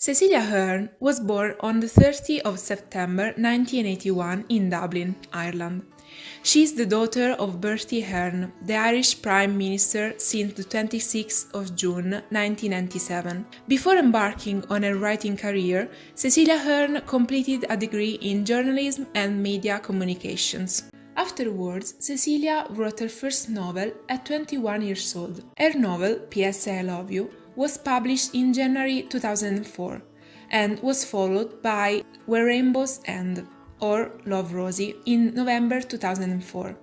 Cecilia Ahern was born on the 30th of September 1981 in Dublin, Ireland. She is the daughter of Bertie Ahern, the Irish Prime Minister since the 26th of June 1997. Before embarking on her writing career, Cecilia Ahern completed a degree in journalism and media communications. Afterwards, Cecilia wrote her first novel at 21 years old. Her novel, P.S. I Love You, was published in January 2004 and was followed by Where Rainbows End, or Love, Rosie, in November 2004.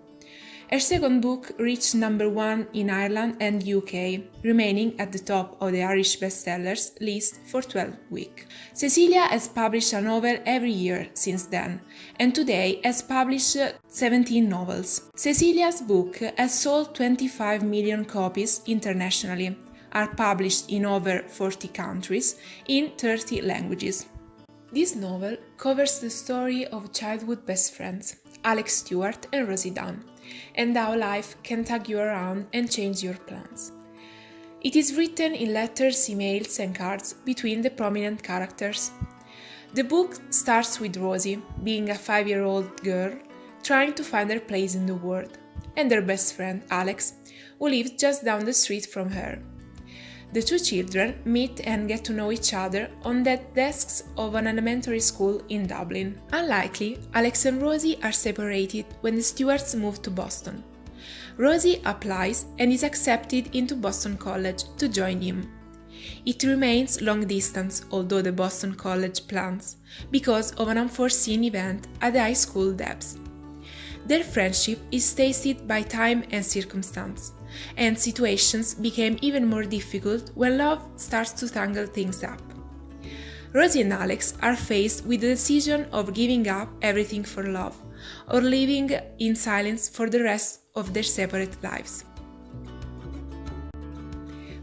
Her second book reached number 1 in Ireland and UK, remaining at the top of the Irish bestsellers list for 12 weeks. Cecilia has published a novel every year since then, and today has published 17 novels. Cecilia's book has sold 25 million copies internationally, are published in over 40 countries in 30 languages. This novel covers the story of childhood best friends, Alex Stewart and Rosie Dunn, and how life can tug you around and change your plans. It is written in letters, emails, and cards between the prominent characters. The book starts with Rosie, being a 5-year-old girl, trying to find her place in the world, and her best friend, Alex, who lives just down the street from her. The two children meet and get to know each other on the desks of an elementary school in Dublin. Unlikely, Alex and Rosie are separated when the Stewarts move to Boston. Rosie applies and is accepted into Boston College to join him. It remains long distance, although the Boston College plans, because of an unforeseen event at the high school depths. Their friendship is tasted by time and circumstance, and situations became even more difficult when love starts to tangle things up. Rosie and Alex are faced with the decision of giving up everything for love, or living in silence for the rest of their separate lives.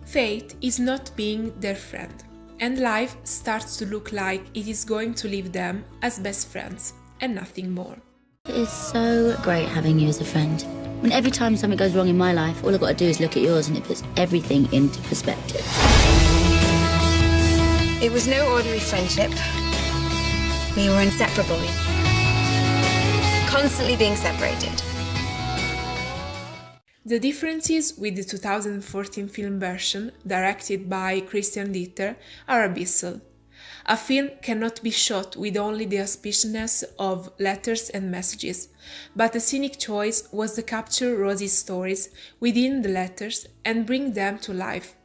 Fate is not being their friend, and life starts to look like it is going to leave them as best friends, and nothing more. It is so great having you as a friend. When every time something goes wrong in my life, all I've got to do is look at yours and it puts everything into perspective. It was no ordinary friendship. We were inseparable. Constantly being separated. The differences with the 2014 film version, directed by Christian Ditter, are abyssal. A film cannot be shot with only the auspiciousness of letters and messages, but the scenic choice was to capture Rosie's stories within the letters and bring them to life,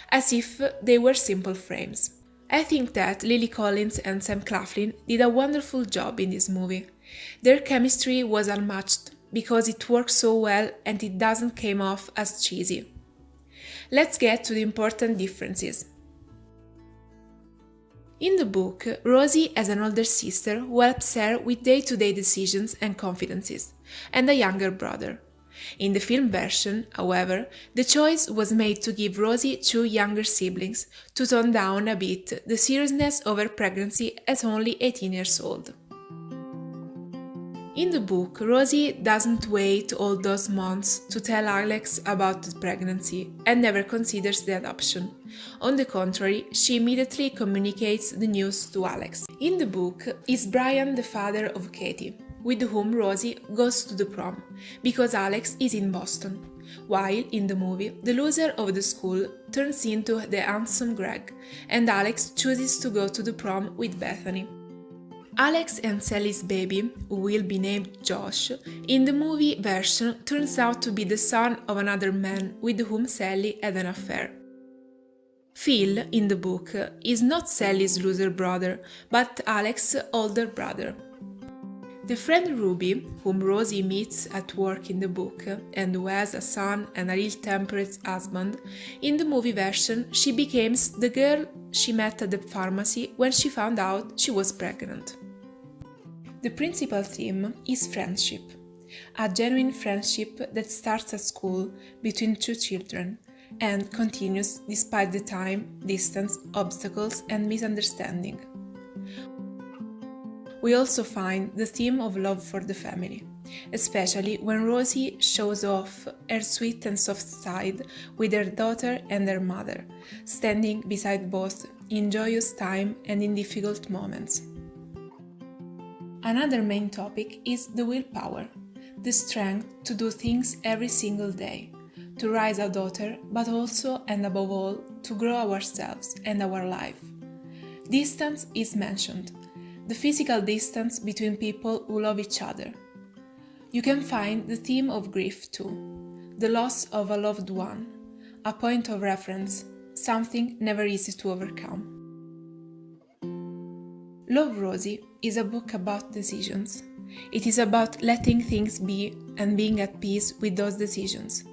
as if they were simple frames. I think that Lily Collins and Sam Claflin did a wonderful job in this movie. Their chemistry was unmatched because it works so well and it doesn't come off as cheesy. Let's get to the important differences. In the book, Rosie has an older sister who helps her with day-to-day decisions and confidences, and a younger brother. In the film version, however, the choice was made to give Rosie 2 younger siblings to tone down a bit the seriousness of her pregnancy as only 18 years old. In the book, Rosie doesn't wait all those months to tell Alex about the pregnancy and never considers the adoption. On the contrary, she immediately communicates the news to Alex. In the book is Brian, the father of Katie, with whom Rosie goes to the prom, because Alex is in Boston, while in the movie, the loser of the school turns into the handsome Greg, and Alex chooses to go to the prom with Bethany. Alex and Sally's baby, who will be named Josh, in the movie version turns out to be the son of another man with whom Sally had an affair. Phil, in the book, is not Sally's loser brother, but Alex's older brother. The friend Ruby, whom Rosie meets at work in the book, and who has a son and a ill-tempered husband, in the movie version she becomes the girl she met at the pharmacy when she found out she was pregnant. The principal theme is friendship, a genuine friendship that starts at school between 2 children and continues despite the time, distance, obstacles, and misunderstanding. We also find the theme of love for the family, especially when Rosie shows off her sweet and soft side with her daughter and her mother, standing beside both in joyous time and in difficult moments. Another main topic is the willpower, the strength to do things every single day, to raise a daughter, but also and above all, to grow ourselves and our life. Distance is mentioned, the physical distance between people who love each other. You can find the theme of grief too, the loss of a loved one, a point of reference, something never easy to overcome. Love, Rosie is a book about decisions. It is about letting things be and being at peace with those decisions,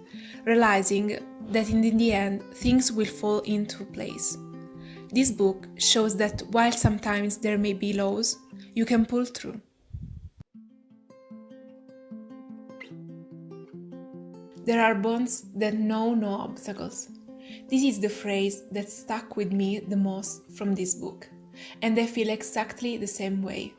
realizing that in the end things will fall into place. This book shows that while sometimes there may be lows, you can pull through. There are bonds that know no obstacles. This is the phrase that stuck with me the most from this book, and I feel exactly the same way.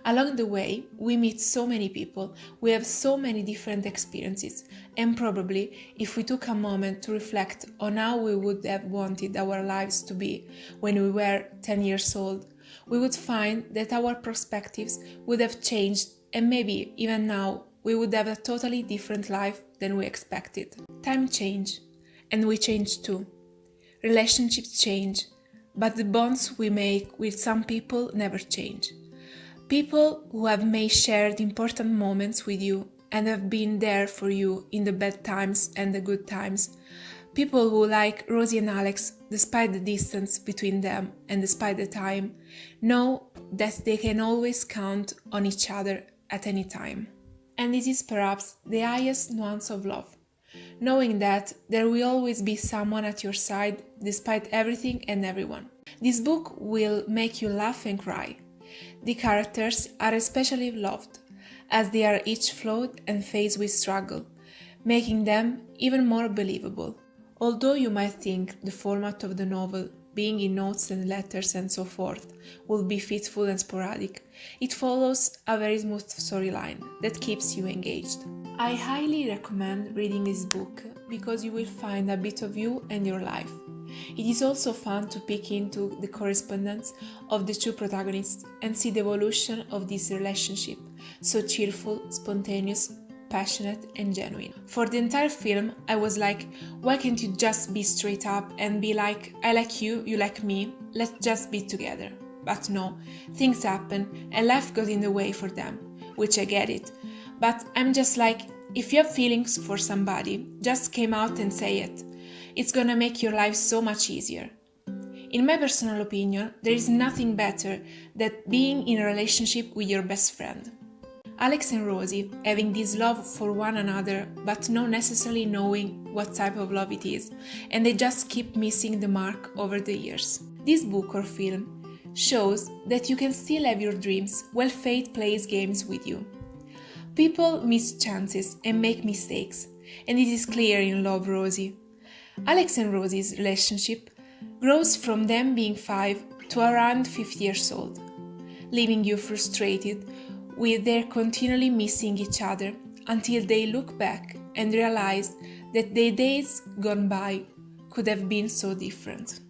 Along the way, we meet so many people, we have so many different experiences, and probably if we took a moment to reflect on how we would have wanted our lives to be when we were 10 years old, we would find that our perspectives would have changed, and maybe even now we would have a totally different life than we expected. Time changes, and we change too. Relationships change, but the bonds we make with some people never change. People who have may shared important moments with you and have been there for you in the bad times and the good times. People who, like Rosie and Alex, despite the distance between them and despite the time, know that they can always count on each other at any time. And this is perhaps the highest nuance of love, knowing that there will always be someone at your side despite everything and everyone. This book will make you laugh and cry. The characters are especially loved, as they are each flawed and faced with struggle, making them even more believable. Although you might think the format of the novel, being in notes and letters and so forth, will be fitful and sporadic, it follows a very smooth storyline that keeps you engaged. I highly recommend reading this book because you will find a bit of you and your life. It is also fun to peek into the correspondence of the two protagonists and see the evolution of this relationship, so cheerful, spontaneous, passionate and genuine. For the entire film, I was like, why can't you just be straight up and be like, I like you, you like me, let's just be together. But no, things happen and life got in the way for them, which I get it. But I'm just like, if you have feelings for somebody, just come out and say it. It's gonna make your life so much easier. In my personal opinion, there is nothing better than being in a relationship with your best friend. Alex and Rosie having this love for one another, but not necessarily knowing what type of love it is, and they just keep missing the mark over the years. This book or film shows that you can still have your dreams while fate plays games with you. People miss chances and make mistakes, and it is clear in Love, Rosie. Alex and Rosie's relationship grows from them being 5 to around 50 years old, leaving you frustrated with their continually missing each other until they look back and realize that the days gone by could have been so different.